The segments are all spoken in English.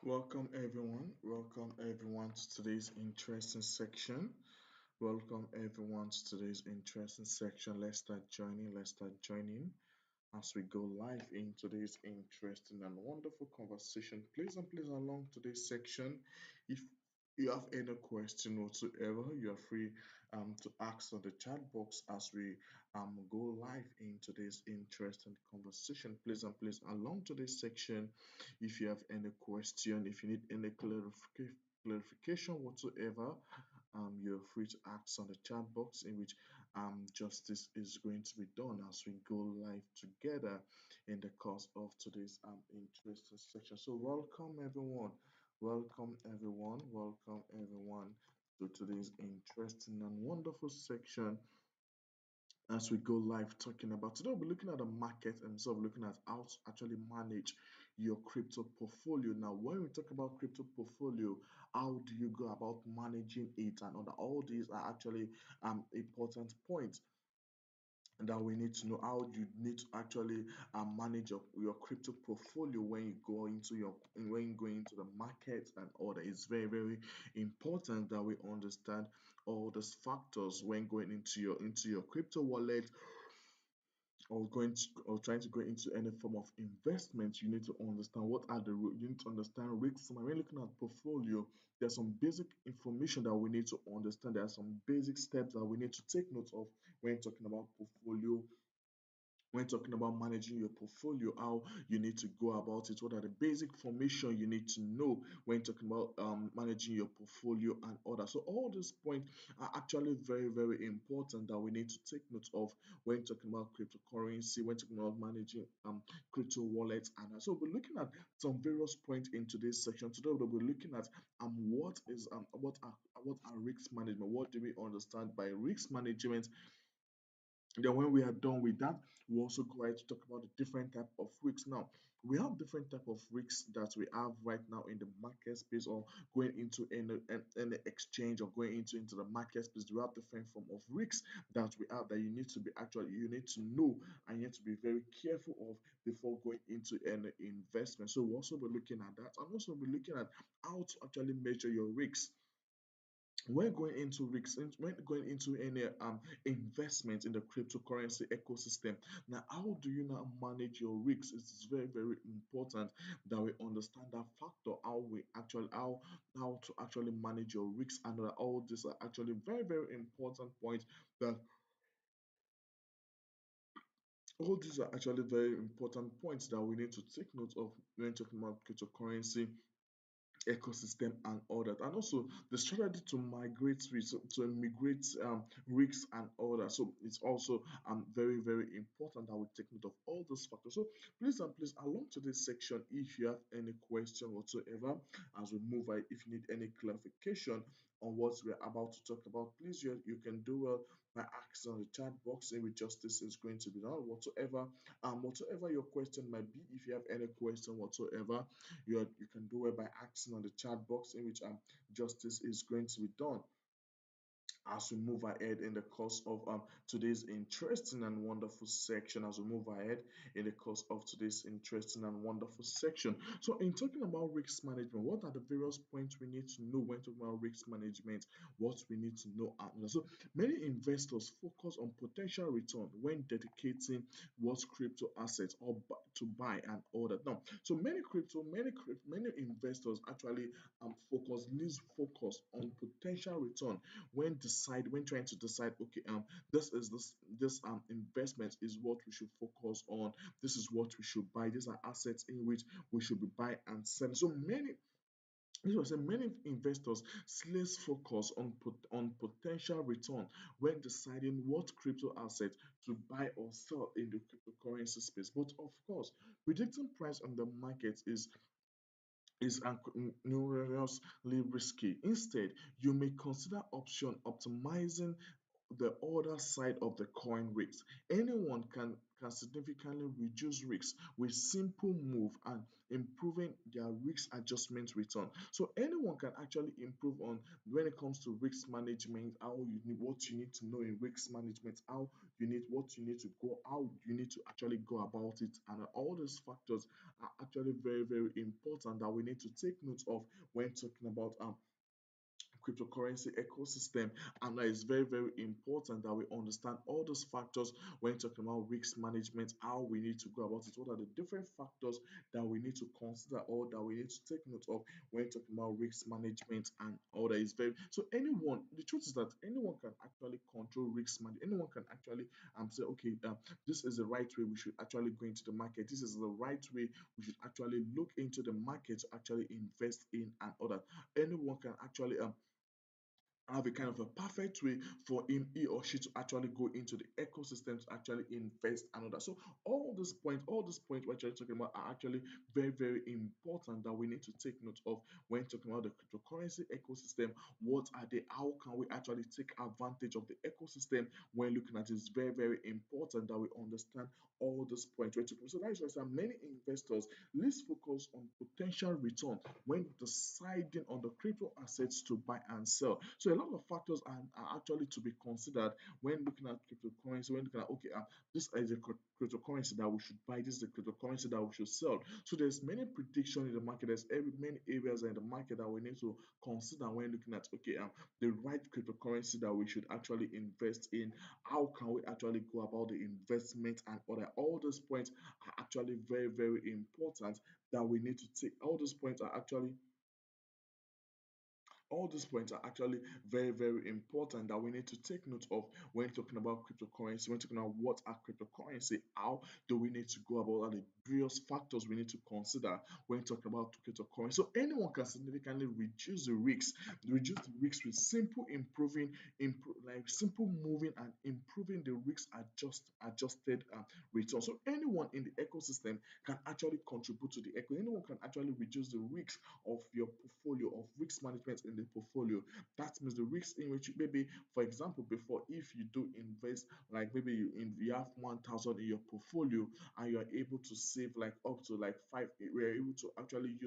Welcome everyone. Welcome everyone to today's interesting section. Welcome everyone to today's interesting section. Let's start joining. Let's start joining as we go live in today's interesting and wonderful conversation. Please along today's section. If you have any question whatsoever, you are free to ask on the chat box as we go live in today's interesting conversation. Please along today's section. If you have any question, if you need any clarification whatsoever, you're free to ask on the chat box in which justice is going to be done as we go live together in the course of today's interesting section. So welcome everyone. Welcome everyone. Welcome everyone to today's interesting and wonderful section as we go live talking about today. We'll be looking at the market and sort of looking at how to actually manage your crypto portfolio. Now, when we talk about crypto portfolio, how do you go about managing it and all these are actually important points that we need to know how you need to actually manage your crypto portfolio when you go into the market and all that. It's very important that we understand all those factors when going into your crypto wallet or trying to go into any form of investment. You need to understand you need to understand risks. When we're looking at portfolio, there's some basic information that we need to understand. There are some basic steps that we need to take note of when talking about portfolio, when talking about managing your portfolio, how you need to go about it, what are the basic information you need to know when talking about managing your portfolio and others. So all these points are actually very important that we need to take note of when talking about cryptocurrency, when talking about managing crypto wallets. And so we're looking at some various points in today's section. Today we'll be looking at what are risk management, what do we understand by risk management. Then when we are done with that, we also go ahead to talk about the different type of risks. Now, we have different type of risks that we have right now in the market space or going into any exchange or going into the market space. We have different form of risks that we have that you need to know and you need to be very careful of before going into any investment. So we'll also be looking at that and also be looking at how to actually measure your risks when going into risks, when going into any investment in the cryptocurrency ecosystem. Now, how do you now manage your risks? It's very important that we understand that factor, how to actually manage your risks, and all these are actually very important points that all these are actually very important points that we need to take note of when talking about cryptocurrency ecosystem and all that, and also the strategy to migrate risks, to migrate risks and all that. So it's also very important that we take note of all those factors. So please along to this section, if you have any question whatsoever as we move on, if you need any clarification on what we're about to talk about, please you can do well by asking on the chat box in which justice is going to be done. Whatsoever your question might be, if you have any question whatsoever, you can do it by asking on the chat box in which justice is going to be done as we move ahead in the course of today's interesting and wonderful section. As we move ahead in the course of today's interesting and wonderful section. So in talking about risk management, what are the various points we need to know when talking about risk management? What we need to know. So many investors focus on potential return when dedicating what crypto assets to buy and order. Now, so many investors actually focus on potential return when trying to decide, okay, this investment is what we should focus on, this is what we should buy, these are assets in which we should be buying and selling. So many investors slash focus on potential return when deciding what crypto asset to buy or sell in the cryptocurrency space. But of course, predicting price on the market is notoriously risky. Instead, you may consider option optimizing the other side of the coin risk. Anyone can significantly reduce risks with simple move and improving their risk adjustment return. So anyone can actually improve on when it comes to risk management, how you need what you need to know in risk management, how you need what you need to go, how you need to actually go about it, and all those factors are actually very, very important that we need to take note of when talking about cryptocurrency ecosystem. And that is very, very important that we understand all those factors when talking about risk management, how we need to go about it, what are the different factors that we need to consider or that we need to take note of when talking about risk management and all that is very. So anyone, the truth is that anyone can actually control risk management. Anyone can actually say, okay, this is the right way we should actually go into the market. This is the right way we should actually look into the market to actually invest in and other. Anyone can actually have a kind of a perfect way for him, he or she to actually go into the ecosystem to actually invest and all that. So all these points we're actually talking about are actually very, very important that we need to take note of when talking about the cryptocurrency ecosystem. What are they? How can we actually take advantage of the ecosystem when looking at it? It's very, very important that we understand all these points. So that is why some many investors let's focus on potential return when deciding on the crypto assets to buy and sell. So a lot of factors are actually to be considered when looking at cryptocurrency, when looking at okay, this is a cryptocurrency that we should buy, this is the cryptocurrency that we should sell. So there's many prediction in the market, there's many areas in the market that we need to consider when looking at okay, the right cryptocurrency that we should actually invest in. How can we actually go about the investment and all those points are actually very, very important that we need to take. All those points are actually all these points are actually very, very important that we need to take note of when talking about cryptocurrency, when talking about what are cryptocurrency, how do we need to go about the various factors we need to consider when talking about cryptocurrency. So anyone can significantly reduce the risks with simple like simple moving and improving the risk adjusted return. So anyone in the ecosystem can actually contribute to the eco. Anyone can actually reduce the risk of your portfolio, of risk management in the portfolio. That means the risk in which maybe, for example, before if you do invest, like maybe you have 1,000 in your portfolio and you are able to save like up to like five, we are able to actually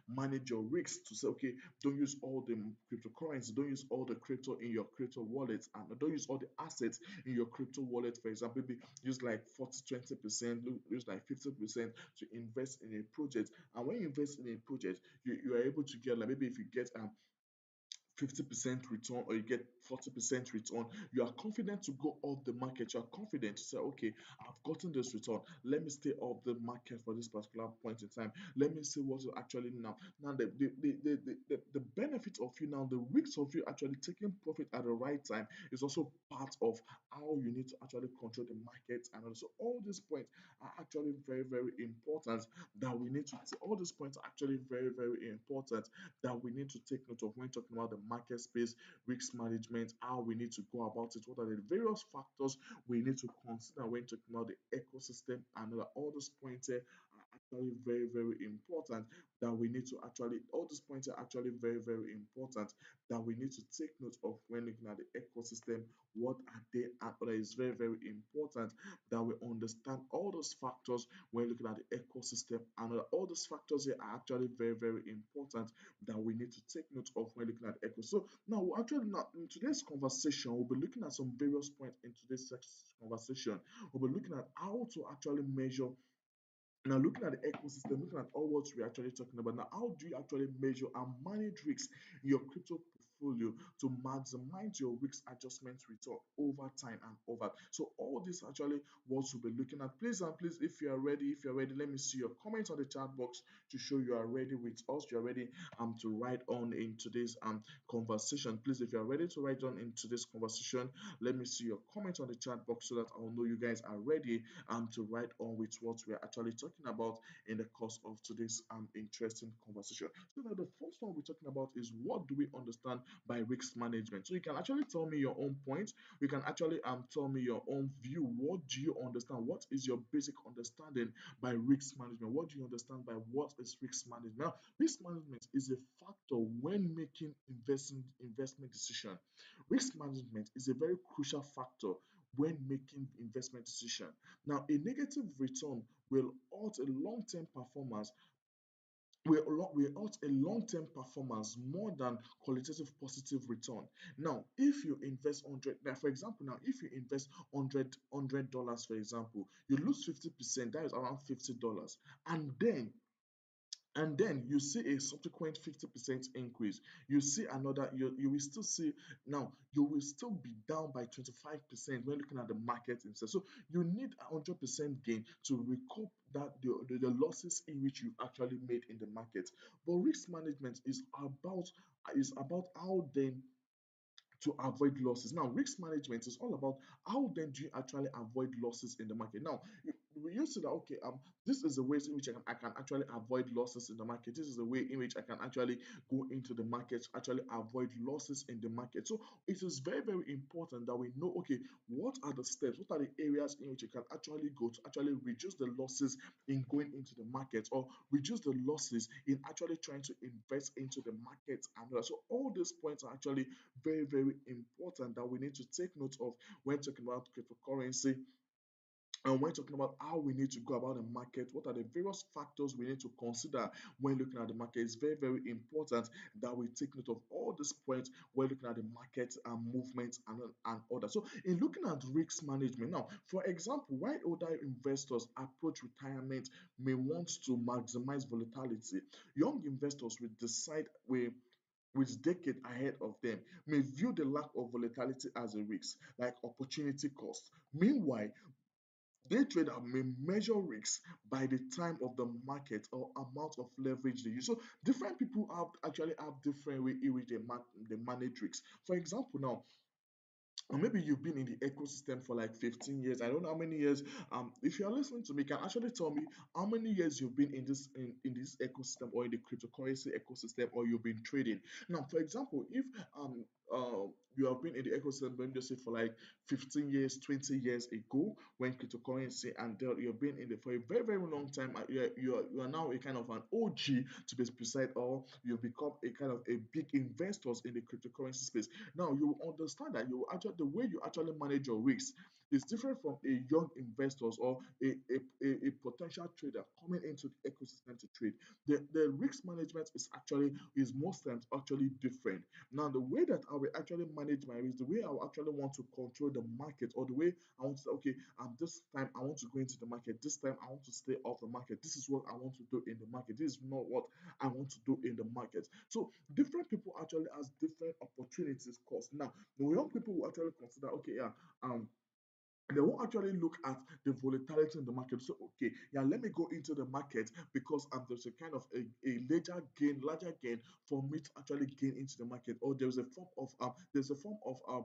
manage your risks to say, okay, don't use all the cryptocurrency, don't use all the crypto in your crypto wallet, and don't use all the assets in your crypto wallet. For example, maybe use like 40-20%, use like 50% to invest in a project. And when you invest in a project, you are able to get like maybe if you get 50% return or you get 40% return, you are confident to go off the market. You are confident to say, okay, I've gotten this return. Let me stay off the market for this particular point in time. Let me see what will actually now the benefit of you now, the risks of you actually taking profit at the right time is also part of how you need to actually control the market. And also all these points are actually very, very important that we need to all these points are actually very, very important that we need to take note of when talking about the market space, risk management, how we need to go about it, what are the various factors we need to consider when talking about the ecosystem, and all those points here are actually very, very important that we need to actually, all those points are actually very, very important that we need to take note of when looking at the ecosystem. What are they? And that is very, very important that we understand all those factors when looking at the ecosystem, and all those factors here are actually very, very important that we need to take note of when looking at ecosystem. So now we're actually now in today's conversation, we'll be looking at some various points in today's conversation. We'll be looking at how to actually measure now, looking at the ecosystem, looking at all what we're actually talking about. Now, how do you actually measure and manage risks in your crypto portfolio to maximize your risk adjustment return over time and over? So, all this actually what we'll be looking at. Please and please, if you're ready, let me see your comments on the chat box to show you are ready with us. You're ready to write on in today's conversation. Please, if you're ready to write on in today's conversation, let me see your comments on the chat box so that I'll know you guys are ready to write on with what we're actually talking about in the course of today's interesting conversation. So now the first one we're talking about is what do we understand by risk management. So you can actually tell me your own point. You can actually tell me your own view. What do you understand? What is your basic understanding by risk management? What do you understand by what is risk management? Now, risk management is a factor when making investment decision. Risk management is a very crucial factor when making investment decision. Now, a negative return will halt a long-term performance will out a long-term performance more than qualitative positive return. Now, if you invest 100, like for example, now if you invest 100 dollars, for example, you lose 50%, that is around $50. And then you see a subsequent 50% increase. You see another, you will still see, now you will still be down by 25% when looking at the market instead. So you need 100% gain to recoup that the losses in which you actually made in the market. But risk management is about how then to avoid losses. Now, risk management is all about how then do you actually avoid losses in the market. Now, we used to that, okay, this is the ways in which I can actually avoid losses in the market. This is the way in which I can actually go into the market to actually avoid losses in the market. So it is very, very important that we know, okay, what are the steps, what are the areas in which you can actually go to actually reduce the losses in going into the market, or reduce the losses in actually trying to invest into the market. And so all these points are actually very, very important that we need to take note of when talking about cryptocurrency, and when talking about how we need to go about the market. What are the various factors we need to consider when looking at the market? It's very, very important that we take note of all these points when looking at the market and movements and others. So, in looking at risk management, now, for example, why older investors approach retirement may want to maximize volatility, young investors will decide with decade ahead of them may view the lack of volatility as a risk, like opportunity cost. Meanwhile, day trader may measure risks by the time of the market or amount of leverage they use. So different people actually have different way in which they manage risks. For example, now, or maybe you've been in the ecosystem for like 15 years. I don't know how many years. If you're listening to me, can actually tell me how many years you've been in this ecosystem, or in the cryptocurrency ecosystem, or you've been trading. Now, for example, if you have been in the ecosystem, let me just say, for like 15 years, 20 years ago, when cryptocurrency, and you've been in it for a very, very long time, you are now a kind of an OG, to be precise, or you've become a kind of a big investors in the cryptocurrency space. Now you will understand that you actually, the way you actually manage your risks is different from a young investors, or a potential trader coming into the ecosystem to trade. The risk management is most times actually different. Now, the way that I will actually manage my risk, the way I will actually want to control the market, or the way I want to say, okay, this time I want to go into the market, this time I want to stay off the market. This is what I want to do in the market. This is not what I want to do in the market. So different people actually has different opportunities cost. Now, the young people will actually consider, okay, yeah, they won't actually look at the volatility in the market. So, okay, yeah, let me go into the market because there's a kind of a larger gain for me to actually gain into the market, or there's a form of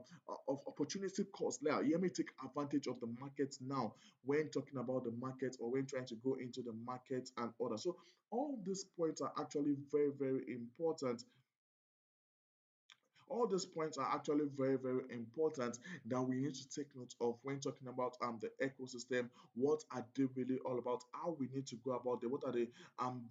opportunity cost. Now, let me take advantage of the market now when talking about the market, or when trying to go into the market and others. So, all these points are actually very, very important. All these points are actually very, very important that we need to take note of when talking about the ecosystem. What are they really all about? How we need to go about it? What are the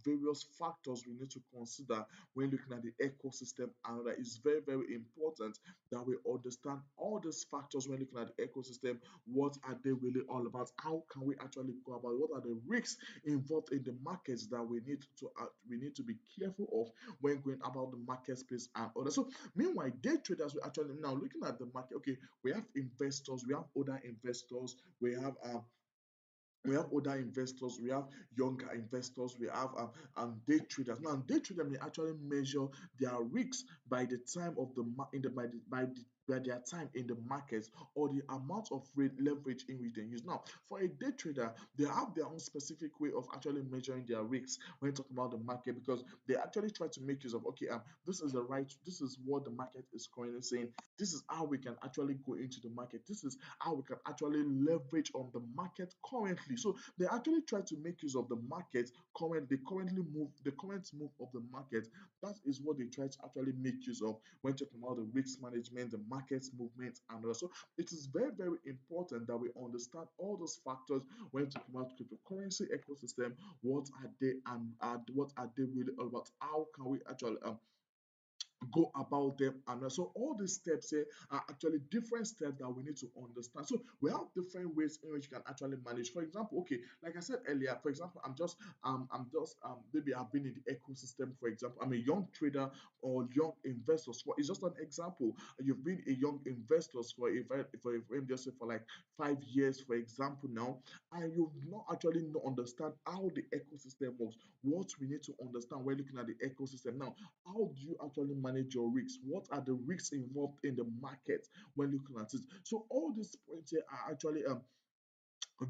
various factors we need to consider when looking at the ecosystem? And that is very, very important that we understand all these factors when looking at the ecosystem. What are they really all about? How can we actually go about it? What are the risks involved in the markets that we need to be careful of when going about the market space and others? So meanwhile, day traders will actually, now looking at the market, okay, we have investors, we have other investors, we have other investors, we have younger investors, we have day traders. Now, day traders may actually measure their risks by the time of the in the by their time in the market, or the amount of leverage in which they use. Now, for a day trader, they have their own specific way of actually measuring their risks when talking about the market, because they actually try to make use of, okay, this is what the market is currently saying. This is how we can actually go into the market. This is how we can actually leverage on the market currently. So they actually try to make use of the market the current move of the market. That is what they try to actually make use of when talking about the risk management, the market movement, and also it is very, very important that we understand all those factors when talking about cryptocurrency ecosystem. What are they, and what are they really all about? How can we actually go about them. And so all these steps here are actually different steps that we need to understand. So we have different ways in which you can actually manage. For example, okay, like I said earlier, for example, maybe I've been in the ecosystem. For example, I'm a young trader or young investors. For it's just an example. You've been a young investors for just say for like 5 years, for example, now, and you've not actually not understand how the ecosystem works. What we need to understand when looking at the ecosystem now, how do you actually manage your risks? What are the risks involved in the market when looking at it? So all these points here are actually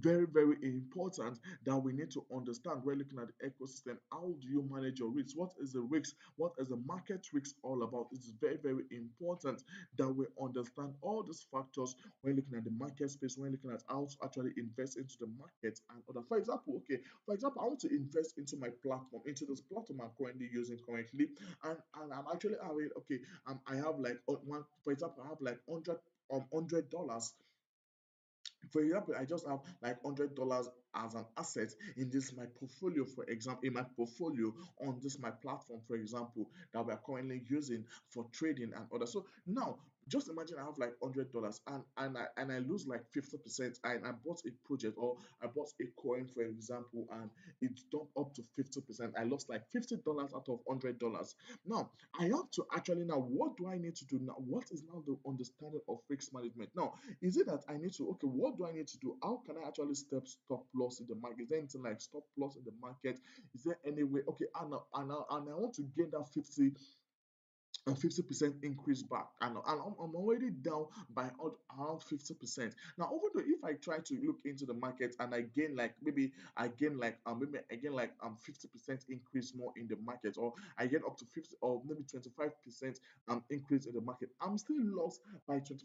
very, very important that we need to understand when looking at the ecosystem. How do you manage your risks? What is the risk? What is the market risk all about? It's very, very important that we understand all these factors when looking at the market space, when looking at how to actually invest into the market and other. For example, okay, for example, I want to invest into my platform, into this platform I'm currently using currently, and I'm actually having okay, I have like one, for example, I have like $100. For example, I just have like $100 as an asset in this my portfolio, for example, in my portfolio on this my platform, for example, that we are currently using for trading and other. So now just imagine I have like $100 and I lose like 50%. And I bought a project or I bought a coin, for example, and it jumped up to 50%. I lost like $50 out of $100. Now I have to actually now what do I need to do now? What is now the understanding of risk management? Now is it that I need to, okay, what do I need to do? How can I actually stop loss in the market? Is there anything like stop loss in the market? Is there any way? Okay, and I want to gain that 50% increase back, and I'm already down by around 50%. Now even though if I try to look into the market and maybe I gain like 50% increase more in the market, or I get up to 50 or maybe 25% increase in the market, I'm still lost by 25%.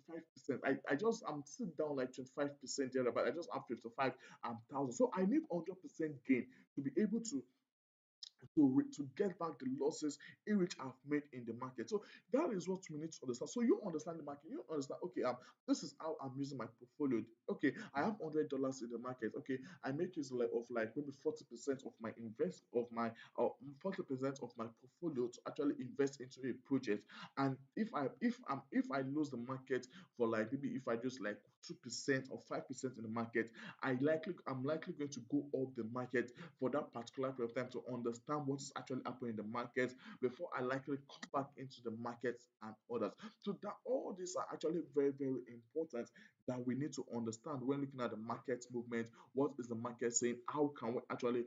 I'm still down like 25% there, but I just have 55 thousand. So I need 100% gain to be able to get back the losses in which I've made in the market. So that is what we need to understand. So you understand the market, you understand, okay, this is how I'm using my portfolio. Okay, I have $100 in the market. Okay, I make use of like maybe 40% of my invest of my 40% of my portfolio to actually invest into a project. And if I lose the market for like maybe if I just like 2% or 5% in the market, I'm likely going to go up the market for that particular period of time to understand what is actually happening in the market before I likely come back into the market and others. So that all these are actually very, very important that we need to understand when looking at the market movement. What is the market saying? How can we actually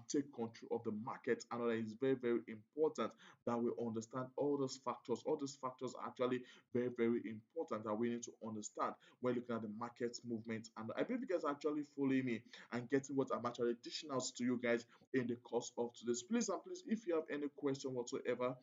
take control of the market? And that is very, very important that we understand all those factors. All those factors are actually very, very important that we need to understand when looking at the market movement. And I believe you guys are actually following me and getting what I'm actually dishing out to you guys in the course of today's. Please and please, if you have any question whatsoever,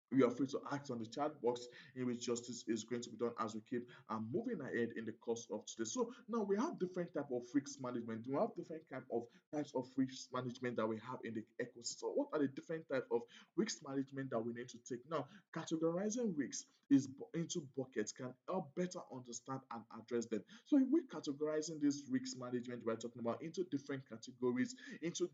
you are free to ask on the chat box in which justice is going to be done as we keep moving ahead in the course of today. So now we have different type of risk management. We have different types of risk management that we have in the ecosystem. So what are the different type of risk management that we need to take? Now, categorizing risks into buckets can help better understand and address them. So if we're categorizing this risk management we're talking about into different categories, into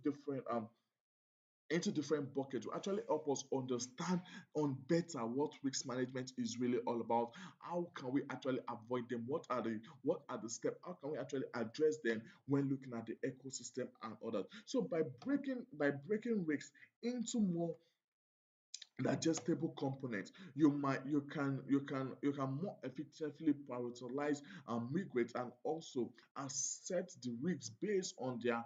different buckets will actually help us understand on better what risk management is really all about. How can we actually avoid them? What are the steps? How can we actually address them when looking at the ecosystem and others? So by breaking risks into more digestible components, you can more effectively prioritize and migrate and also accept the risks based on their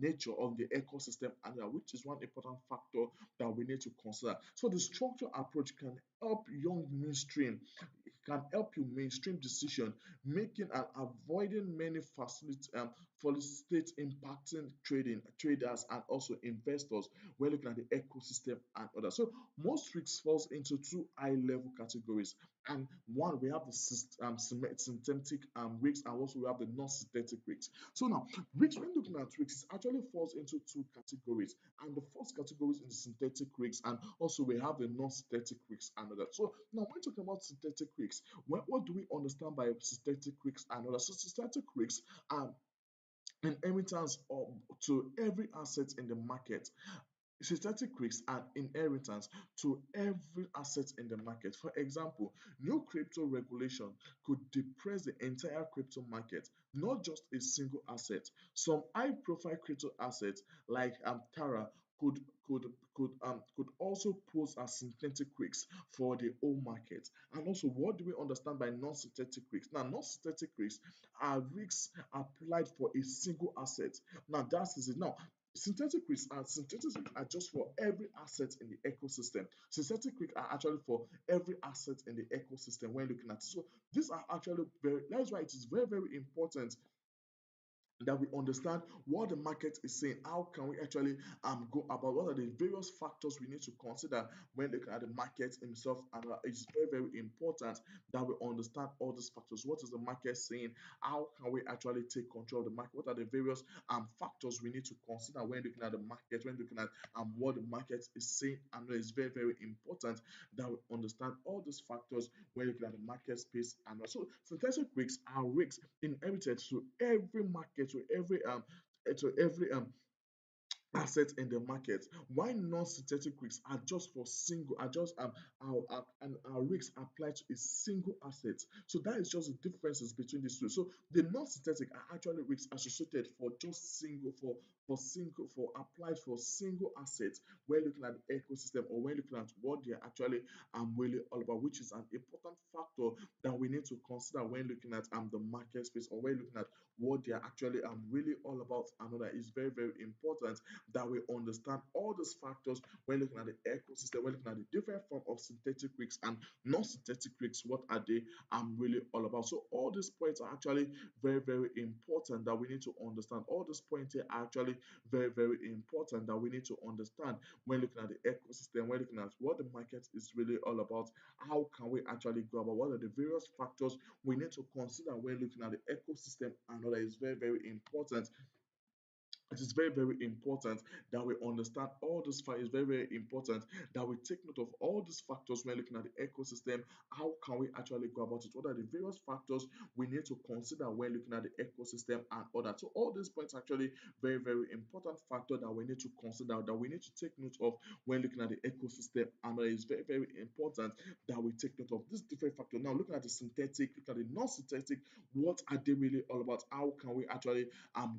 nature of the ecosystem area, which is one important factor that we need to consider. So the structure approach can help you mainstream decision making and avoiding many facilitate impacting traders and also investors when looking at the ecosystem and others. So most risks falls into two high level categories. And one, we have the synthetic risks, and also we have the non-synthetic risks. So now, risks, when looking at risks, it actually falls into two categories. And the first category is the synthetic risks, and also we have the non-synthetic risks and others. So now, when talking about synthetic risks, what do we understand by synthetic risks and others? So synthetic risks are an emittance to every asset in the market Synthetic risks are inheritance to every asset in the market. For example, new crypto regulation could depress the entire crypto market, not just a single asset. Some high-profile crypto assets like Tara could could could also pose as synthetic risks for the whole market. And also, what do we understand by non-synthetic risks? Now, non-synthetic risks are risks applied for a single asset. Now, that is it. Now, synthetic risks are just for every asset in the ecosystem. Synthetic risks are actually for every asset in the ecosystem when looking at it. So these are actually very, that's why it is very, very important that we understand what the market is saying. How can we actually go about, what are the various factors we need to consider when looking at the market himself? And it's very, very important that we understand all these factors. What is the market saying? How can we actually take control of the market? What are the various factors we need to consider when looking at the market, when looking at what the market is saying? And it's very, very important that we understand all these factors when looking at the market space. And also, synthetic risks are risks inherited to every market, to every assets in the market. Why non-synthetic risks are just for single, are just and our risks apply to a single asset. So that is just the differences between these two. So the non-synthetic are actually risks associated for just single, for applied for single assets when looking at the ecosystem, or when looking at what they're actually really all about, which is an important factor that we need to consider when looking at the market space, or when looking at what they're actually really all about. Another is very, very important that we understand all those factors when looking at the ecosystem, when looking at the different form of synthetic risks and non-synthetic risks. What are they really all about? So all these points are actually very, very important that we need to understand. All these points here are actually very, very important that we need to understand when looking at the ecosystem, when looking at what the market is really all about. How can we actually go about, what are the various factors we need to consider when looking at the ecosystem? And that is very, very important. It is very, very important that we understand all these factors. It's very, very important that we take note of all these factors when looking at the ecosystem. How can we actually go about it? What are the various factors we need to consider when looking at the ecosystem and all that? So all these points are actually very, very important factor that we need to consider, that we need to take note of when looking at the ecosystem. And it is very, very important that we take note of this different factor. Now, looking at the synthetic, look at the non-synthetic, what are they really all about? How can we actually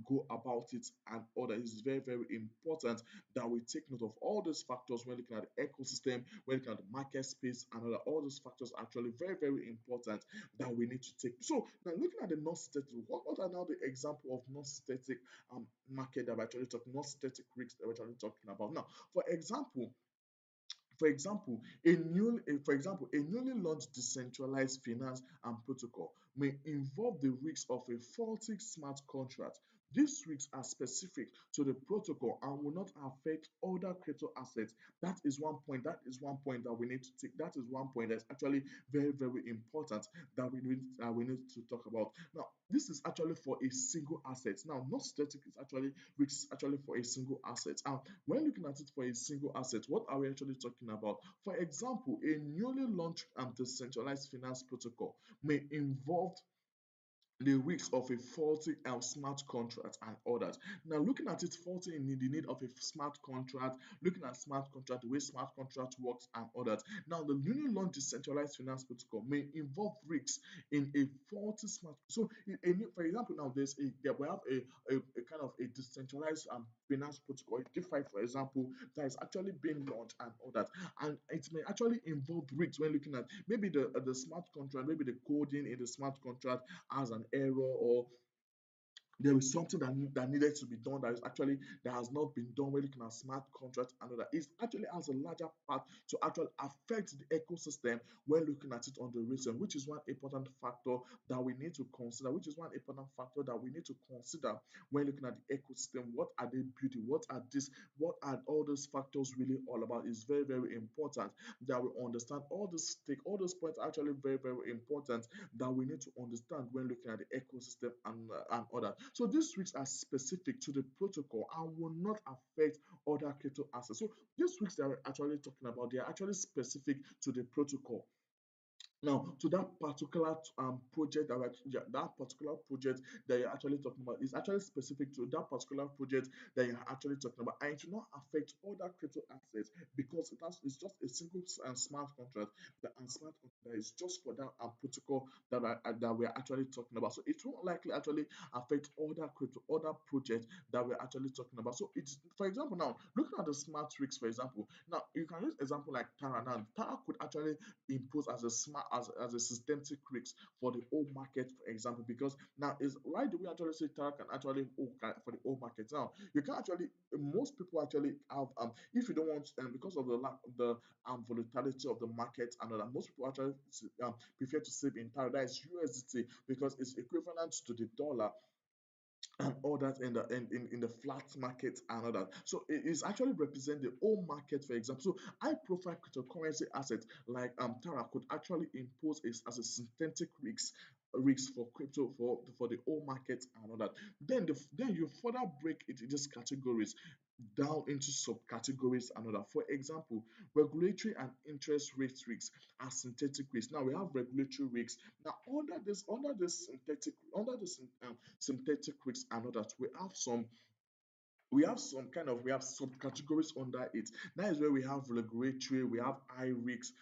go about it and all that? Is very, very important that we take note of all those factors when looking at the ecosystem, when looking at the market space, and all those factors are actually very, very important that we need to take. So now looking at the non-synthetic, what are now the example of non-synthetic market that we're actually talking, non-synthetic risks that we're actually talking about? Now, for example, a newly launched decentralized finance and protocol may involve the risks of a faulty smart contract. These risks are specific to the protocol and will not affect other crypto assets. That is one point. That is one point that we need to take. That is one point that's actually very, very important that we need to talk about. Now, this is actually for a single asset. Now, not static is actually risks actually for a single asset. When looking at it for a single asset, what are we actually talking about? For example, a newly launched decentralized finance protocol may involve the risks of a faulty smart contract and others. Now, looking at it, faulty in the need of a smart contract, looking at smart contract, the way smart contract works and others. Now, the newly launched decentralized finance protocol may involve risks in a faulty smart. So, for example, now we have a kind of a decentralized finance protocol, DeFi, for example, that is actually being launched and all that, and it may actually involve risks when looking at maybe the smart contract, maybe the coding in the smart contract has an error, or there is something that needed to be done that has not been done when looking at smart contract and other. It actually has a larger part to actually affect the ecosystem when looking at it on the reason, which is one important factor that we need to consider, when looking at the ecosystem. What are they building? What are all those factors really all about? Is very, very important that we understand all those points are actually very, very important that we need to understand when looking at the ecosystem and other. So these risks are specific to the protocol and will not affect other crypto assets. So these risks that we're actually talking about, they are actually specific to the protocol Now, to that particular project yeah, that particular project that you're actually talking about is actually specific to that particular project that you're actually talking about, and it will not affect other crypto assets because it's just a single smart contract, and smart contract that is just for that protocol that we're actually talking about. So it won't likely actually affect other projects that we're actually talking about. So it's, for example, now looking at the smart rigs, for example, now you can use example like Tara. Now Tara could actually imposed as a smart as a systematic risk for the whole market, for example, because now is why do we actually say Tara can actually for the whole market? Now you can actually most people actually have if you don't want because of the lack of the volatility of the market and all that, most people actually prefer to save in Tara, that is USDT, because it's equivalent to the dollar and all that in the flat market and all that. So it is actually represent the whole market, for example. So high profile cryptocurrency assets like Tara could actually impose as a synthetic risk for crypto for the whole market and all that. Then you further break it into these categories down into subcategories and all that. For example, regulatory and interest rate risks are synthetic risks. Now we have regulatory risks. Now under this synthetic risks and all that, we have subcategories under it. That is where we have regulatory, we have high risks,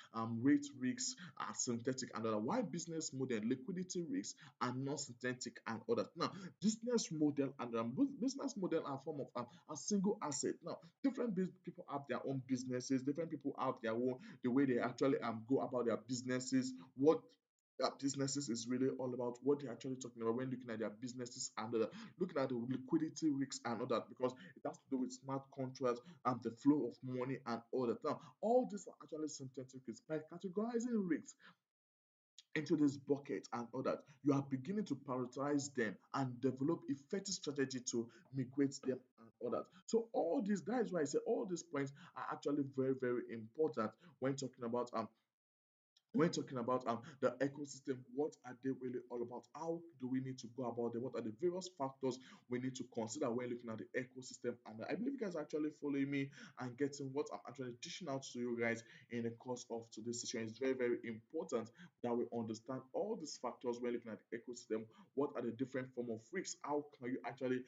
rate risks, synthetic and other. Why business model, liquidity risks, and non-synthetic and other. Now, business model and business model are form of a single asset. Now, different people have their own businesses. Different people have their own the way they actually go about their businesses. What businesses is really all about, what they're actually talking about when looking at their businesses and other, looking at the liquidity risks and all that, because it has to do with smart contracts and the flow of money and all that. Now, all these are actually synthetic risks. By categorizing risks into this bucket and all that, you are beginning to prioritize them and develop effective strategy to migrate them and all that. So all this, that is why I say all these points are actually very, very important when talking about the ecosystem. What are they really all about? How do we need to go about them? What are the various factors we need to consider when looking at the ecosystem? And I believe you guys are actually following me and getting what I'm actually teaching out to you guys in the course of today's session. It's very, very important that we understand all these factors when looking at the ecosystem. What are the different form of risks? How can you actually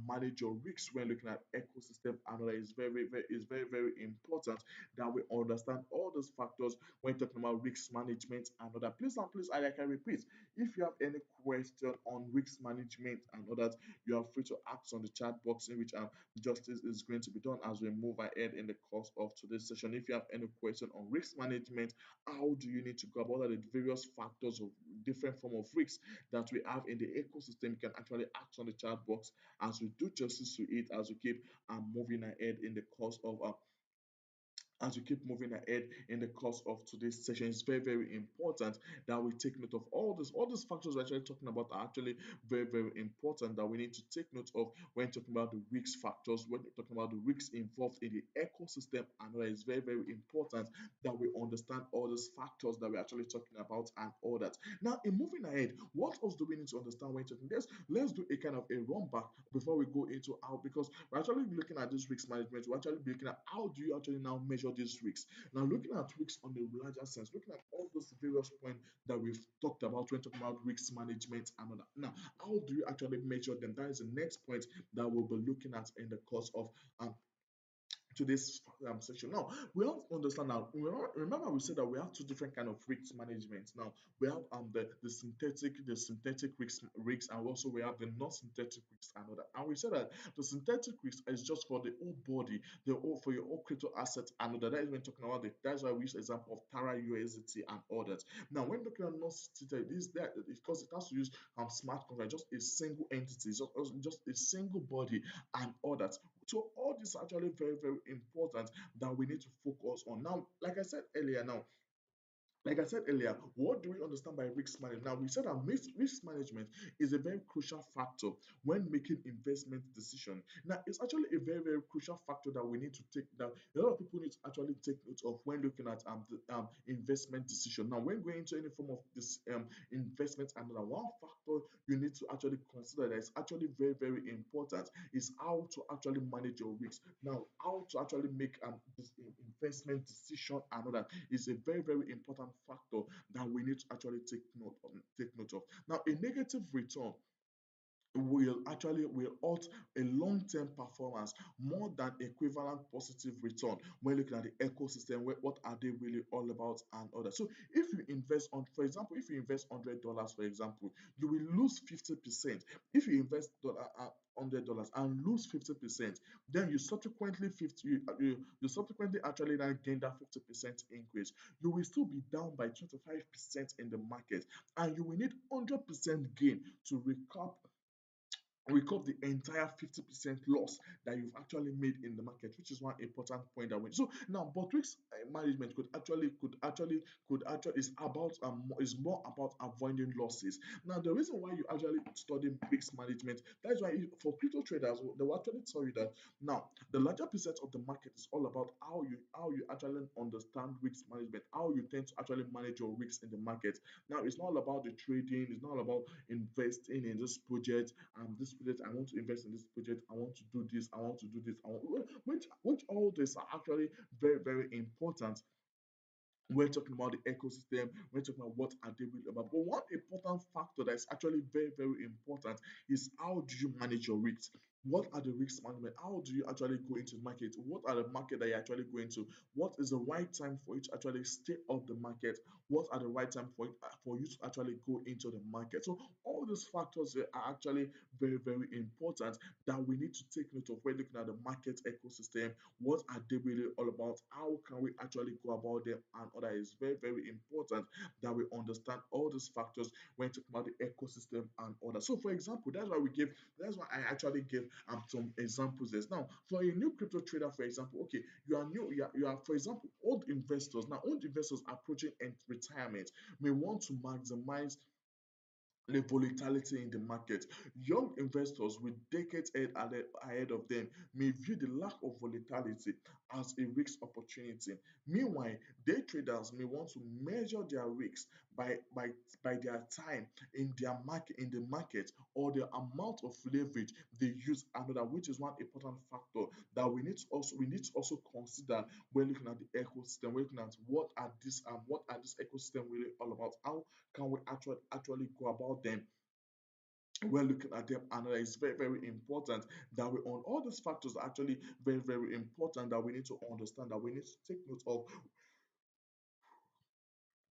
manage your risks when looking at ecosystem? And that is very, very important that we understand all those factors when talking about risk management and other. Please and please, I can repeat, if you have any question on risk management and all that, you are free to ask on the chat box, in which justice is going to be done as we move ahead in the course of today's session. If you have any question on risk management, how do you need to go about the various factors of different form of risks that we have in the ecosystem, you can actually ask on the chat box as we do justice to it, as we keep moving ahead in the course of as we keep moving ahead in the course of today's session. It's very, very important that we take note of all this. All these factors we're actually talking about are actually very, very important that we need to take note of when talking about the risk factors, when we're talking about the risks involved in the ecosystem. And that is very, very important that we understand all these factors that we're actually talking about and all that. Now, in moving ahead, what else do we need to understand when talking? Let's do a kind of a run back before we go into how, because we're actually looking at this risk management, we're actually looking at how do you actually now measure these risks. Now, looking at risks on the larger sense, looking at all those various points that we've talked about when talking about risk management and all that. Now, how do you actually measure them? That is the next point that we'll be looking at in the course of to this section. Now we have to understand now. Remember, we said that we have two different kind of risk management. Now we have the synthetic risks, and also we have the non-synthetic risks and other. And we said that the synthetic risk is just for the whole body, the whole for your whole crypto asset and other. That is when talking about it. That's why we use example of Tara USDT and others. Now when looking at non-synthetic, this that because it has to use smart contract, just a single entity, just a single body and others. So all this is actually very, very important that we need to focus on. Now, like I said earlier, what do we understand by risk management? Now, we said that risk management is a very crucial factor when making investment decision. Now, it's actually a very, very crucial factor that we need to take that a lot of people need to actually take note of when looking at the investment decision. Now, when going into any form of this investment, another one factor you need to actually consider that is actually very, very important is how to actually manage your risk. Now, how to actually make this investment decision and all that is a very, very important factor that we need to actually take note of. Now, a negative return will halt a long-term performance more than equivalent positive return when looking at the ecosystem. What are they really all about and others? So if you invest on, for example, if you invest $100, for example, you will lose 50%. If you invest $100 and lose 50%, then you subsequently actually then gain that 50% increase. You will still be down by 25% in the market, and you will need 100% gain to recoup the entire 50% loss that you've actually made in the market, which is one important point that we so now. But risk management could actually is more about avoiding losses. Now, the reason why you actually study risk management, that's why for crypto traders, they will actually tell you that now the larger percent of the market is all about how you actually understand risk management, how you tend to actually manage your risks in the market. Now, it's not all about the trading, it's not all about investing in this project, this project, I want to invest in this project, I want to do this, I want to do this, which all these are actually very, very important. We're talking about the ecosystem, we're talking about what are they really about. But one important factor that is actually very, very important is how do you manage your risks? What are the risk management? How do you actually go into the market? What are the market that you actually go into? What is the right time for you to actually stay off the market? What are the right time for you to actually go into the market? So all these factors are actually very, very important that we need to take note of when looking at the market ecosystem. What are they really all about? How can we actually go about them? And other is very, very important that we understand all these factors when talking about the ecosystem and other. So, for example, that's why I actually gave some examples. There now, for a new crypto trader, for example, okay, you are new, you are, for example, old investors. Now, old investors approaching retirement may want to maximize the volatility in the market. Young investors with decades ahead of them may view the lack of volatility as a risk opportunity. Meanwhile, day traders may want to measure their risks by their time in the market, or the amount of leverage they use another, which is one important factor that we need to also consider when looking at the ecosystem. We're looking at what are this ecosystem really all about? How can we actually go about them? We're looking at them, and it's very, very important that we on all these factors are actually very, very important that we need to understand, that we need to take note of,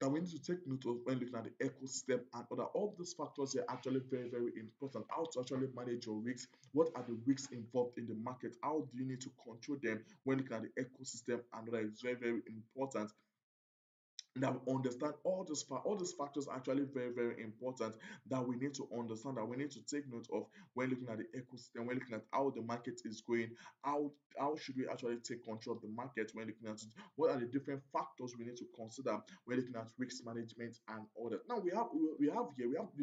when looking at the ecosystem and other. All these factors are actually very, very important. How to actually manage your risks? What are the risks involved in the market? How do you need to control them when looking at the ecosystem and other? Is very, very important that we understand all these factors are actually very, very important that we need to understand, that we need to take note of when looking at the ecosystem, when looking at how the market is going. How should we actually take control of the market when looking at it? What are the different factors we need to consider when looking at risk management and all that? Now, we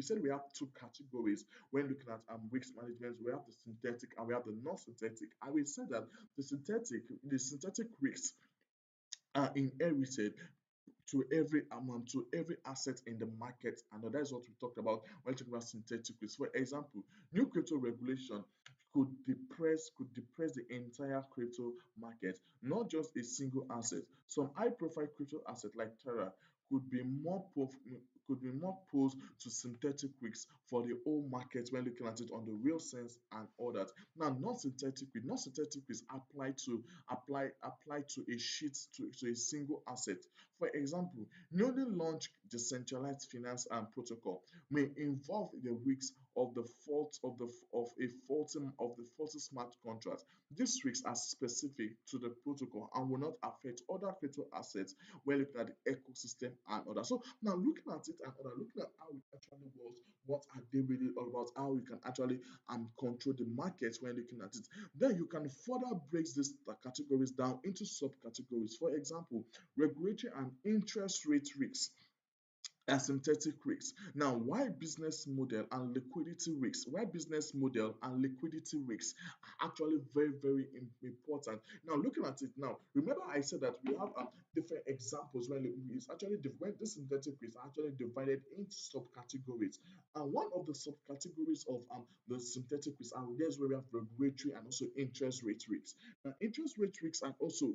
said we have two categories when looking at risk management. We have the synthetic and we have the non-synthetic, and we said that the synthetic risks are inherited to every asset in the market, and that's what we talked about when talking about synthetic risk. For example, new crypto regulation could depress the entire crypto market, not just a single asset. Some high profile crypto asset like Terra could be more could be more posed to synthetic risks for the whole market when looking at it on the real sense and all that. Now, non-synthetic risk apply to a sheet to a single asset. For example, newly launched decentralized finance and protocol may involve the risks of the fault of the faulty smart contract. These risks are specific to the protocol and will not affect other crypto assets when looking at the ecosystem and others. So now, looking at it and other, looking at how it actually works, what are they really all about? How you can actually control the market when looking at it. Then you can further break these categories down into subcategories. For example, regulatory and interest rate risks. Asymptotic risks. Now, why business model and liquidity risks? Why business model and liquidity risks are actually very, very important. Now, looking at it now, remember I said that we have different examples when it's actually when this synthetic risks are actually divided into subcategories. And one of the subcategories of the synthetic risks, and there's where we have regulatory and also interest rate risks. Now, interest rate risks and also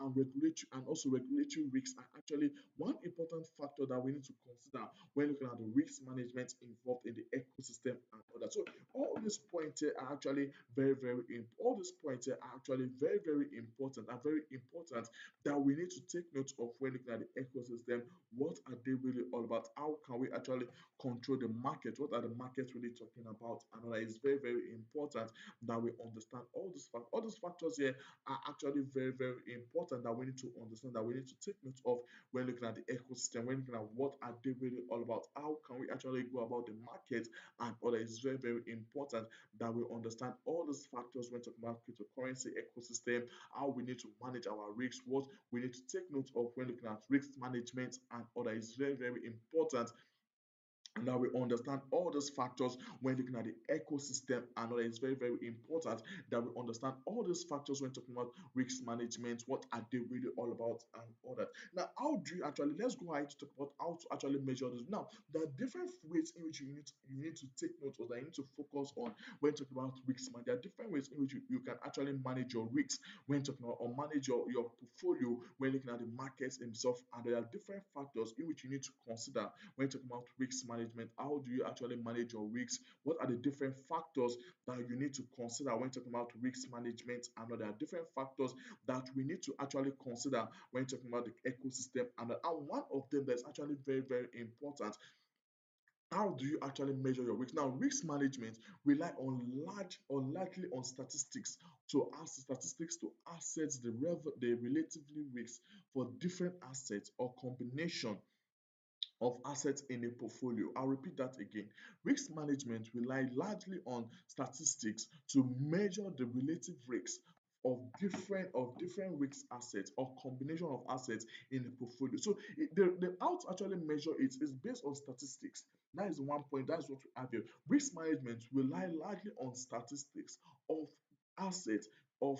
regulatory risks are actually one important factor that we need to consider when looking at the risk management involved in the ecosystem and all that. So all these points here are actually all these points here are actually very important and very important that we need to take note of when looking at the ecosystem. What are they really all about? How can we actually control the market? What are the markets really talking about? And that is very important that we understand all these factors here are actually very important that we need to understand, that we need to take note of when looking at the ecosystem, when looking at what are they really all about, how can we actually go about the market, and all that is very important that we understand all these factors when talking about cryptocurrency ecosystem, how we need to manage our risks, what we need to take note of when looking at risk management, and all that is very important, and that we understand all those factors when looking at the ecosystem, and that is very important that we understand all those factors when talking about risk management, what are they really all about, and all that. Now, how do you actually, let's go ahead to talk about how to actually measure this. Now, there are different ways in which you need to take note, or that you need to focus on when talking about risk management. There are different ways in which you can actually manage your risks when talking about, or manage your portfolio when looking at the markets themselves, and there are different factors in which you need to consider when talking about risk management. How do you actually manage your risks? What are the different factors that you need to consider when talking about risk management? And there are different factors that we need to actually consider when talking about the ecosystem. And one of them that's actually very important. How do you actually measure your risk? Now, risk management rely on largely on statistics to assess the relatively risks for different assets or combination of assets in a portfolio. I'll repeat that again. Risk management rely largely on statistics to measure the relative risks of different risk assets or combination of assets in a portfolio. So the how to actually measure it is based on statistics. That is one point. That's what we have here. Risk management rely largely on statistics of assets of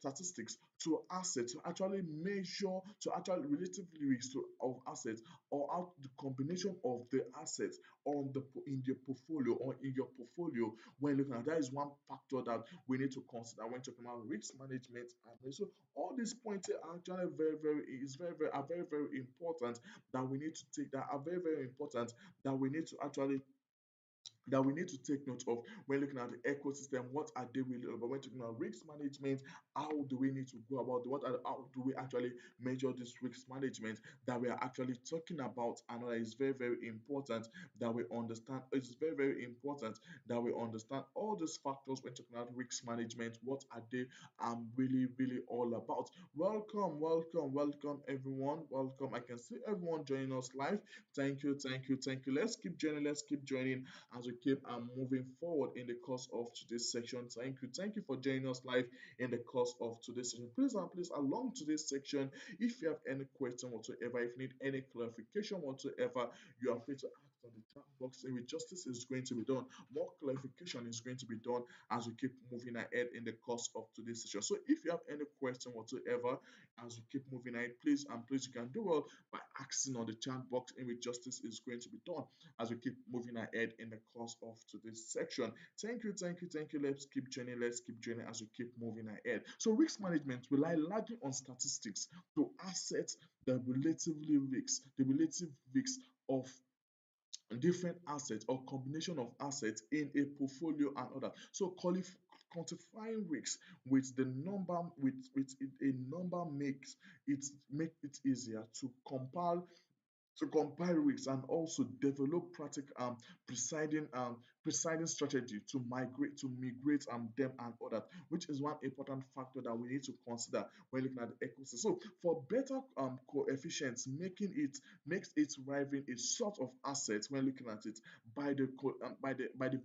statistics to assets to actually measure to actually relative risks of assets, or how the combination of the assets in your portfolio or in your portfolio when looking at that is one factor that we need to consider when talking about risk management. And so all these points are actually very important that we need to take that are very important that we need to actually that we need to take note of when looking at the ecosystem. What are they really about? When talking about risk management, how do we need to go about how do we actually measure this risk management that we are actually talking about? And that is very important that we understand. It's very important that we understand all these factors when talking about risk management. What are they really all about? Welcome everyone. Welcome. I can see everyone joining us live. Thank you. Let's keep joining as we keep moving forward in the course of today's section. Thank you for joining us live in the course of today's session. Please along today's section, if you have any question whatsoever, if you need any clarification whatsoever, you are free to ask on the chat box, and with justice is going to be done. More clarification is going to be done as we keep moving ahead in the course of today's session. So if you have any question whatsoever as we keep moving ahead, please you can do well by asking on the chat box, and with justice is going to be done as we keep moving ahead in the course of today's section. Thank you. Let's keep joining as we keep moving ahead. So risk management rely largely on statistics to assess the relative risks of different assets or combination of assets in a portfolio and other. So quantifying risks with the number with a number make it easier to compile risks and also develop practical presiding presiding strategy to migrate them and all that, which is one important factor that we need to consider when looking at the ecosystem. So for better coefficients, makes it rivaling a sort of asset when looking at it by the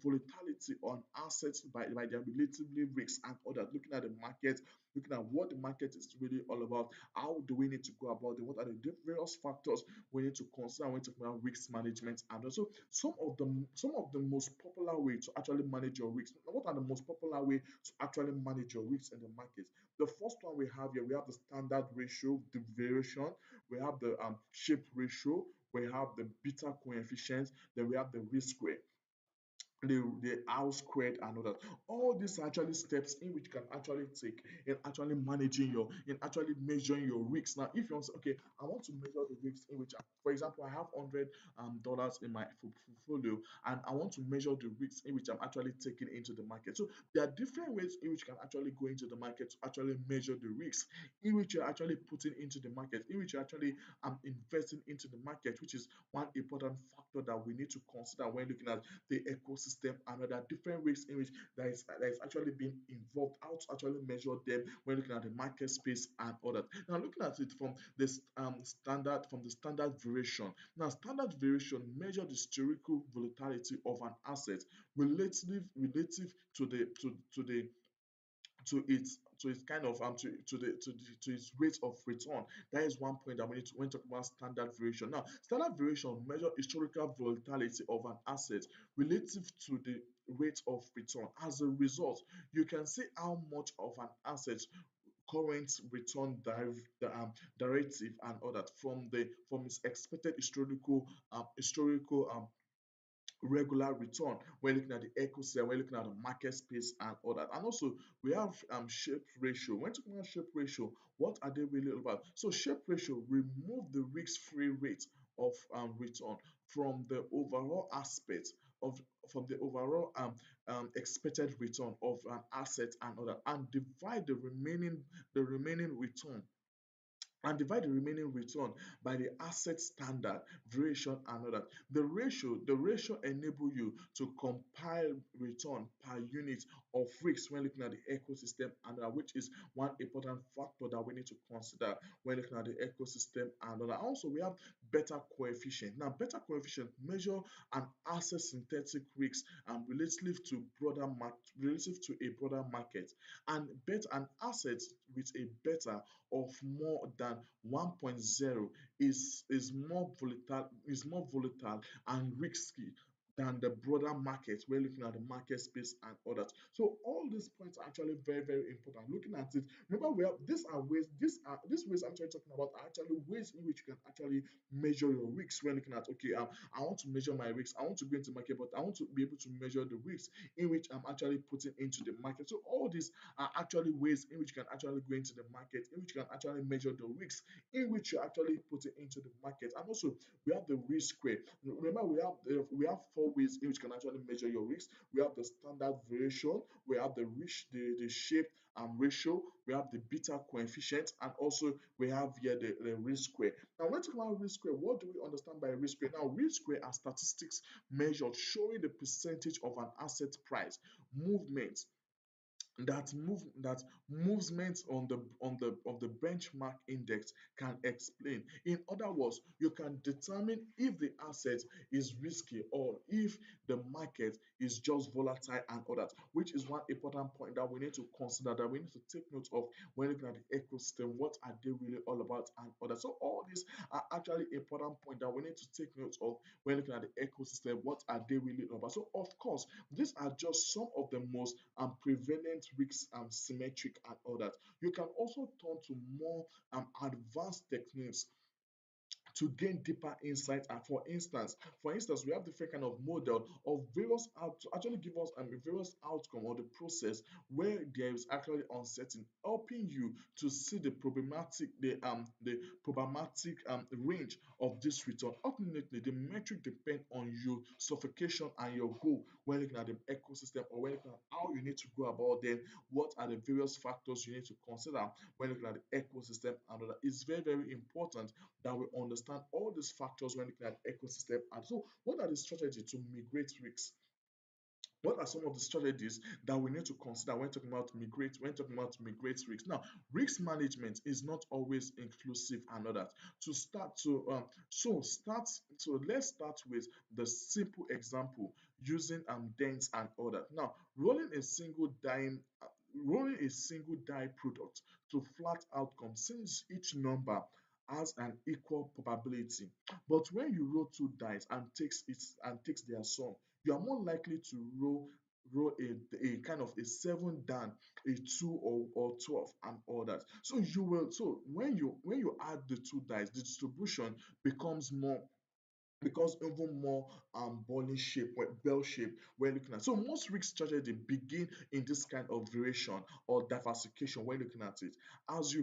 volatility on assets by their relatively risks and all that. Looking at the market, looking at what the market is really all about, how do we need to go about it, what are the various factors we need to consider when talking about risk management, and also some of the most popular way to actually manage your risks. What are the most popular way to actually manage your risks in the market? The first one we have here, we have the standard ratio, the variation, we have the shape ratio, we have the beta coefficient, then we have the risk square, the R squared and all that. All these are actually steps in which you can actually take in actually in actually measuring your risks. Now, if you want to say, okay, I want to measure the risks in which, for example, I have $100 in my portfolio, and I want to measure the risks in which I'm actually taking into the market. So there are different ways in which you can actually go into the market to actually measure the risks in which you're actually putting into the market, in which you're actually investing into the market, which is one important factor that we need to consider when looking at the ecosystem and other different ways in which that is actually being involved, how to actually measure them when looking at the market space and all that. Now, looking at it from this standard variation. Now, standard variation measure the historical volatility of an asset relative to its kind of to its rate of return. That is one point that we need to when talking about standard variation. Now, standard variation measure historical volatility of an asset relative to the rate of return. As a result, you can see how much of an asset current return directive and all that from its expected historical regular return when looking at the ecosystem, when looking at the market space and all that. And also we have shape ratio. When talking about shape ratio, what are they really all about? So shape ratio remove the risk-free rate of return from the overall aspect of from the overall expected return of an asset and other, and divide the remaining return and divide the remaining return by the asset standard variation and other. The ratio enable you to compile return per unit of risk when looking at the ecosystem and which is one important factor that we need to consider when looking at the ecosystem and other. Also, we have beta coefficient. Now, beta coefficient measure an asset synthetic risk relative to a broader market, and bet an asset with a beta of more than 1.0 is more volatile and risky than the broader market. We're looking at the market space and others. So all these points are actually very, very important. Looking at it, remember we have these ways I'm actually talking about are actually ways in which you can actually measure your risks when looking at, okay, I want to measure my risks, I want to go into market, but I want to be able to measure the risks in which I'm actually putting into the market. So all these are actually ways in which you can actually go into the market, in which you can actually measure the risks in which you actually put it into the market. And also we have the risk square. Remember, we have four ways in which you can actually measure your risk. We have the standard variation, we have the shape ratio, we have the beta coefficient, and also we have here the risk square. Now, when talking about risk square, what do we understand by risk square? Now, risk square are statistics measured showing the percentage of an asset price movement that movements on the benchmark index can explain. In other words, you can determine if the asset is risky or if the market is just volatile and all that, which is one important point that we need to consider, that we need to take note of when looking at the ecosystem. What are they really all about and all that? So all these are actually important point that we need to take note of when looking at the ecosystem. What are they really all about? So of course, these are just some of the most prevalent risks and symmetric and all that. You can also turn to more advanced techniques to gain deeper insight. And for instance, we have different kind of model of various out to actually give us various outcome or the process where there is actually uncertain, helping you to see the problematic range of this return. Ultimately, the metric depend on your suffocation and your goal when looking at the ecosystem, or when looking at how you need to go about them. What are the various factors you need to consider when looking at the ecosystem and all that? It's very, very important that we understand all these factors when looking at ecosystem. And so, what are the strategies to migrate risks? What are some of the strategies that we need to consider when talking about migrate risks? Now, risk management is not always inclusive and all that. To start to start so let's start with the simple example using dents and all that. Now, rolling a single die product to flat outcome, since each number has an equal probability. But when you roll two dice and takes their sum, you are more likely to roll a kind of a seven down, a two or 12 and all that. So when you add the two dice, the distribution becomes more becomes even more bell shape we're looking at. So most risk strategy begin in this kind of variation or diversification when looking at it. As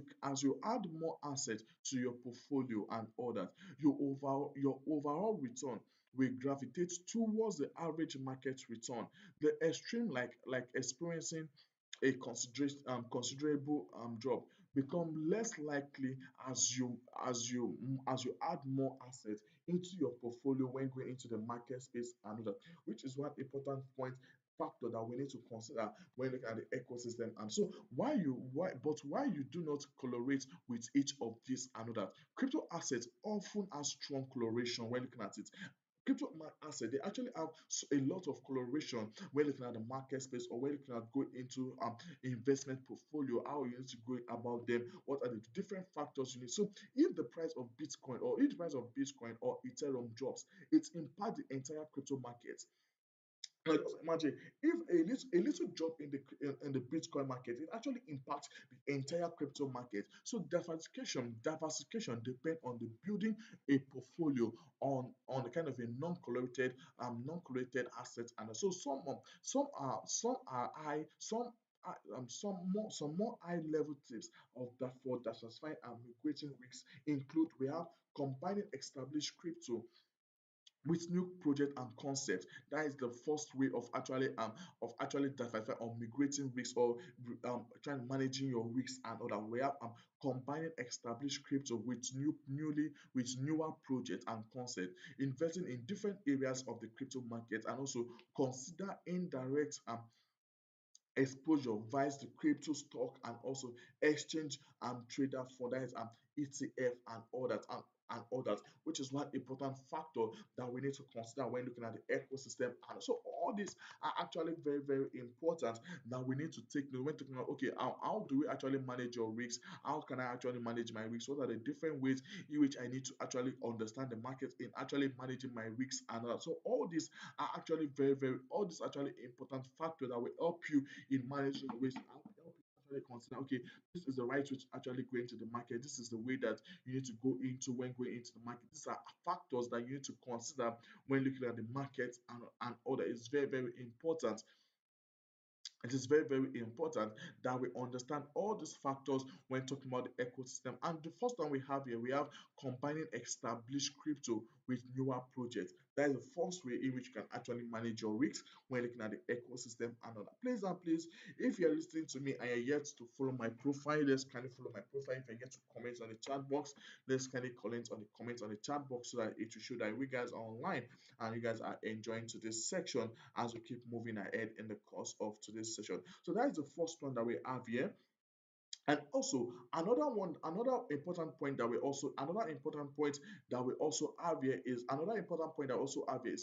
you add more assets to your portfolio and all that, your overall return will gravitate towards the average market return. The extreme, like experiencing a considerable drop, become less likely as you add more assets into your portfolio when going into the market space and all that, which is one important point factor that we need to consider when looking at the ecosystem. And so why you do not correlate with each of these and all that. Crypto assets often have strong correlation when looking at it. Asset, they actually have a lot of coloration when looking at the market space or when looking at going into investment portfolio, how you need to go about them, what are the different factors you need. So if the price of Bitcoin or Ethereum drops, it impacts the entire crypto market. Now, just imagine if a little drop in the Bitcoin market, it actually impacts the entire crypto market. So diversification depend on the building a portfolio on the kind of a non-correlated assets. And so some are high, some more high level tips of that for diversifying and migrating risks include: we have combining established crypto with new project and concept. That is the first way of actually diversifying or migrating risks or trying managing your risks and other. We have combining established crypto with newer project and concept, investing in different areas of the crypto market, and also consider indirect exposure via the crypto stock and also exchange trader for that is ETF and all that all that, which is one important factor that we need to consider when looking at the ecosystem. And so all these are actually very, very important that we need to take note when talking about, okay, how do we actually manage your risks? How can I actually manage my risks? What are the different ways in which I need to actually understand the market in actually managing my risks and all that? So all these are actually all these actually important factors that will help you in managing your risk. Help you actually consider, okay, this is the right way to actually go into the market. This is the way that you need to go into when going into the market. These are factors that you need to consider when looking at the market and other. It's very, very important. It is very, very important that we understand all these factors when talking about the ecosystem. And the first one we have here, we have combining established crypto with newer projects. That is the first way in which you can actually manage your risks when looking at the ecosystem and other. Please, if you're listening to me and you're yet to follow my profile, let's kindly follow my profile. If you're yet to comment on the chat box, let's kindly comment on the chat box so that it will show that we guys are online and you guys are enjoying today's section as we keep moving ahead in the course of today's session. So that is the first one that we have here. And also another important point that we also have here is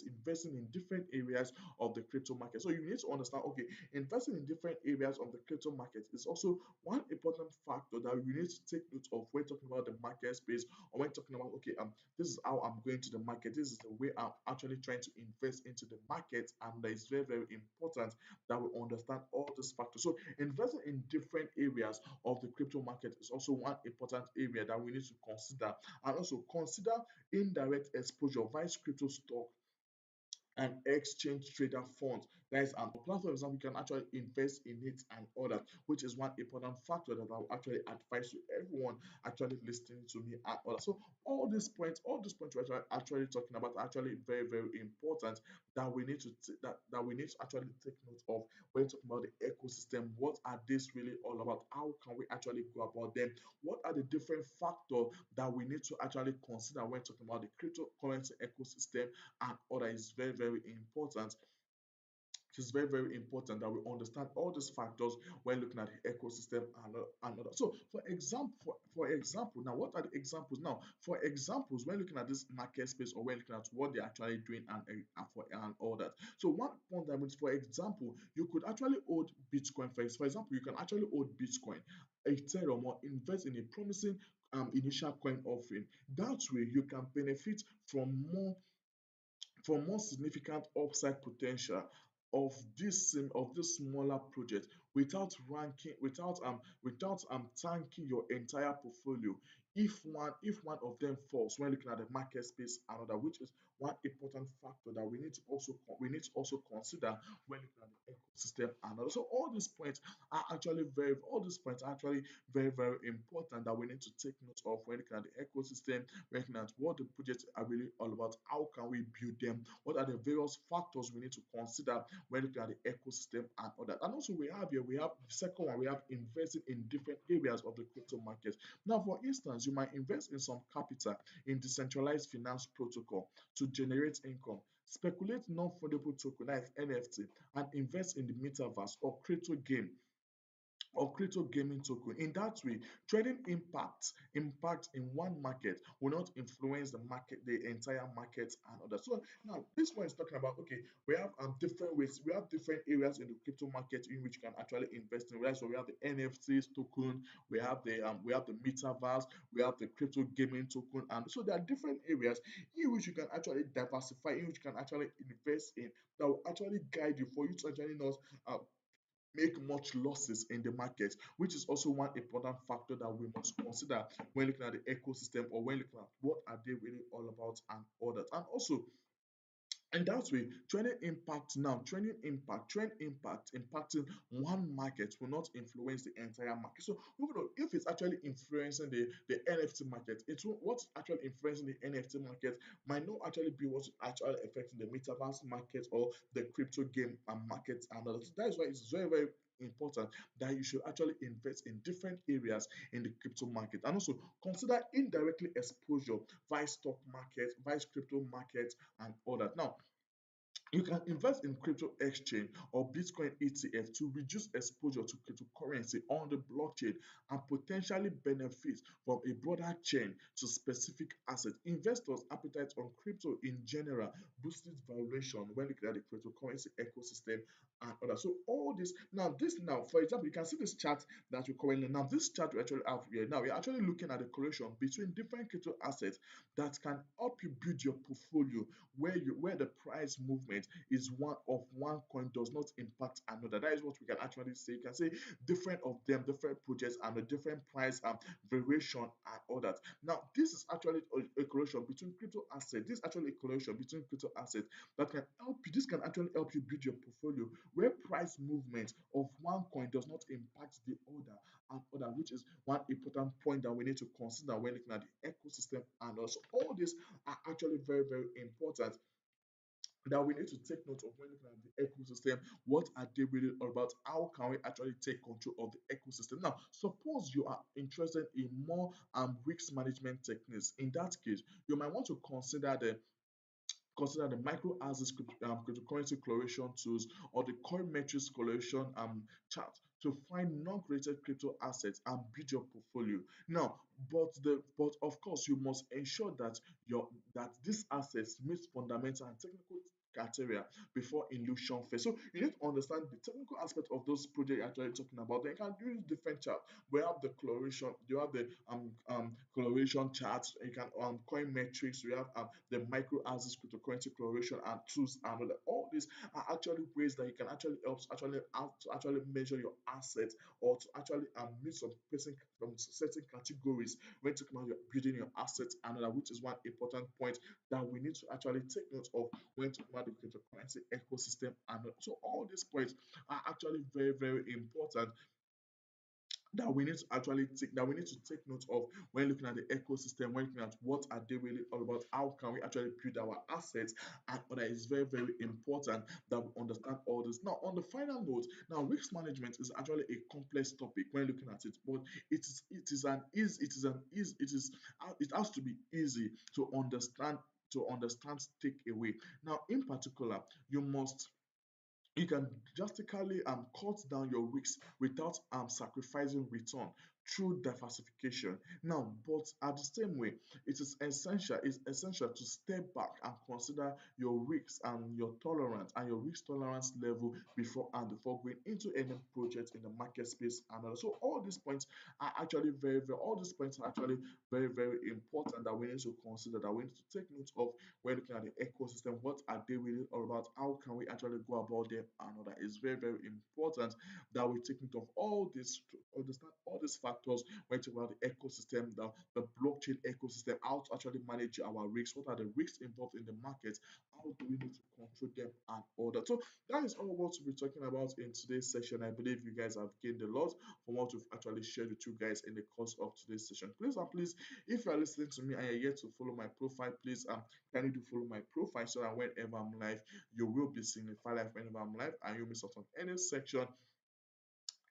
investing in different areas of the crypto market. So you need to understand, okay, investing in different areas of the crypto market is also one important factor that you need to take note of when talking about the market space, or when talking about, okay, this is how I'm going to the market, this is the way I'm actually trying to invest into the market. And that is very, very important that we understand all these factors. So investing in different areas of the crypto market is also one important area that we need to consider. And also consider indirect exposure via crypto stock and exchange trader funds. That is an platform example, you can actually invest in it and all that, which is one important factor that I will actually advise to everyone actually listening to me and all that. So all these points we're actually talking about are actually very, very important that we need to that we need to actually take note of when talking about the ecosystem. What are these really all about? How can we actually go about them? What are the different factors that we need to actually consider when talking about the cryptocurrency ecosystem and other? Is very, very important. It's very, very important that we understand all these factors when looking at the ecosystem and other. So, for example, now what are the examples? Now, for examples, when looking at this market space or when looking at what they're actually doing and all that. So, one point that means, for example, you could actually hold Bitcoin. For example, you can actually hold Bitcoin, Ethereum, or invest in a promising initial coin offering. That way, you can benefit for more significant upside potential of this smaller project without tanking your entire portfolio if one of them falls when looking at the market space another, which is one important factor that we need to also consider when looking at the ecosystem and other. So all these points are actually very, very important that we need to take note of when looking at the ecosystem, looking at what the projects are really all about, how can we build them, what are the various factors we need to consider when looking at the ecosystem and all that. And also we have the second one, we have investing in different areas of the crypto market. Now, for instance, you might invest in some capital in decentralized finance protocol to generate income. Speculate non-fundable token, that is NFT, and invest in the metaverse or crypto gaming token. In that way, trading impact in one market will not influence the entire market and others. So now this one is talking about, okay, we have different ways, we have different areas in the crypto market in which you can actually invest in. Right? So we have the NFTs token, we have the metaverse, we have the crypto gaming token, and so there are different areas in which you can actually diversify, in which you can actually invest in that will actually guide you for you to actually not uh, make much losses in the market, which is also one important factor that we must consider when looking at the ecosystem or when looking at what are they really all about and all that. And also, and that way, trend impact impacting one market will not influence the entire market. So moving on, if it's actually influencing the NFT market, what's actually influencing the NFT market might not actually be what's actually affecting the metaverse market or the crypto game market and others. That is why it's very, very important that you should actually invest in different areas in the crypto market and also consider indirectly exposure via stock market, via crypto market and all that. Now, you can invest in crypto exchange or Bitcoin ETF to reduce exposure to cryptocurrency on the blockchain and potentially benefit from a broader chain to specific assets. Investors' appetite on crypto in general boosted valuation when looking at the cryptocurrency ecosystem and others. So all this now, for example, you can see this chart that we're currently now. This chart we actually have here now. We're actually looking at the correlation between different crypto assets that can help you build your portfolio where the price movement is one coin does not impact another. That is what we can actually say. You can say different of them, different projects and a different price variation and all that. Now, this is actually a correlation between crypto assets. This is actually a correlation between crypto assets that can help you. This can actually help you build your portfolio where price movement of one coin does not impact the other and other, which is one important point that we need to consider when looking at the ecosystem. And also all these are actually very, very important that we need to take note of when looking at the ecosystem. What are they really all about? How can we actually take control of the ecosystem? Now, suppose you are interested in more risk management techniques. In that case, you might want to consider the micro axis cryptocurrency correlation tools or the coin metrics correlation chart to find non-correlated crypto assets and build your portfolio. Now, but of course, you must ensure that these assets meet fundamental and technical criteria before illusion phase. So you need to understand the technical aspect of those projects you're actually talking about. Then you can use different charts. We have the coloration, you have the coloration charts, you can coin metrics, we have the micro axis cryptocurrency coloration and tools and all that. All these are actually ways that you can actually help to actually measure your assets or to actually meet some certain categories when talking about your building your assets and all that, which is one important point that we need to actually take note of when talking about the cryptocurrency ecosystem. And so all these points are actually very, very important that we need to take note of when looking at the ecosystem, when looking at what are they really all about, how can we actually build our assets, and that is very, very important that we understand all this. Now, on the final note, now risk management is actually a complex topic when looking at it, but it has to be easy to understand take away. Now, in particular, you must you can drastically cut down your risks without sacrificing return through diversification. Now, but at the same way, it's essential to step back and consider your risks and your tolerance and your risk tolerance level before going into any project in the market space and all. So all these points are actually all these points are actually very important that we need to consider, that we need to take note of when looking at the ecosystem. What are they really all about? How can we actually go about them? And all that is very important that we take note of all this to understand all these factors when talking about the ecosystem, the blockchain ecosystem, how to actually manage our risks, what are the risks involved in the market, how do we need to control them and all that. So that is all what we'll be talking about in today's session. I believe you guys have gained a lot from what we've actually shared with you guys in the course of today's session. Please, if you are listening to me and you're yet to follow my profile, please kindly do follow my profile so that whenever I'm live, you will be seeing the file live whenever I'm live, and you'll miss out on any section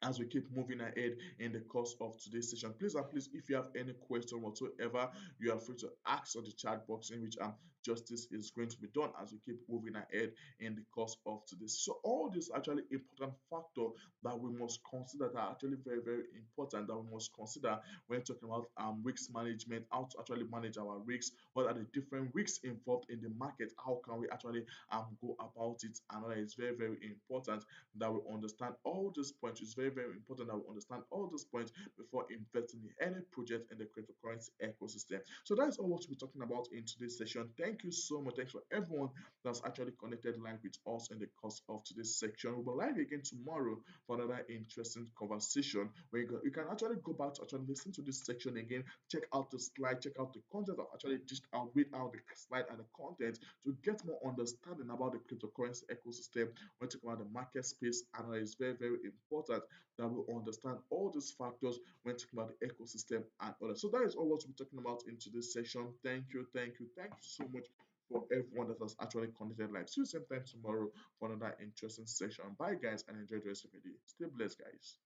as we keep moving ahead in the course of today's session. Please, if you have any question whatsoever, you are free to ask on the chat box in which justice is going to be done as we keep moving ahead in the course of today's. So all these actually important factor that we must consider that are actually very important that we must consider when talking about risk management, how to actually manage our risks, what are the different risks involved in the market, how can we actually go about it, and that is very important that we understand all these points. It's very important that we understand all these points before investing in any project in the cryptocurrency ecosystem. So that is all what we're talking about in today's session. Thank you so much. Thanks for everyone that's actually connected live with us in the course of today's section. We'll be live again tomorrow for another interesting conversation where you can actually go back to actually listen to this section again, check out the slide, check out the content, or actually just read out the slide and the content to get more understanding about the cryptocurrency ecosystem. When talking about the market space, and it is very important that we understand all these factors when talking about the ecosystem and others. So that is all what we're talking about in today's session. Thank you so much for everyone that has actually connected live. See you same time tomorrow for another interesting session. Bye guys, and enjoy the rest of your day. Stay blessed, guys.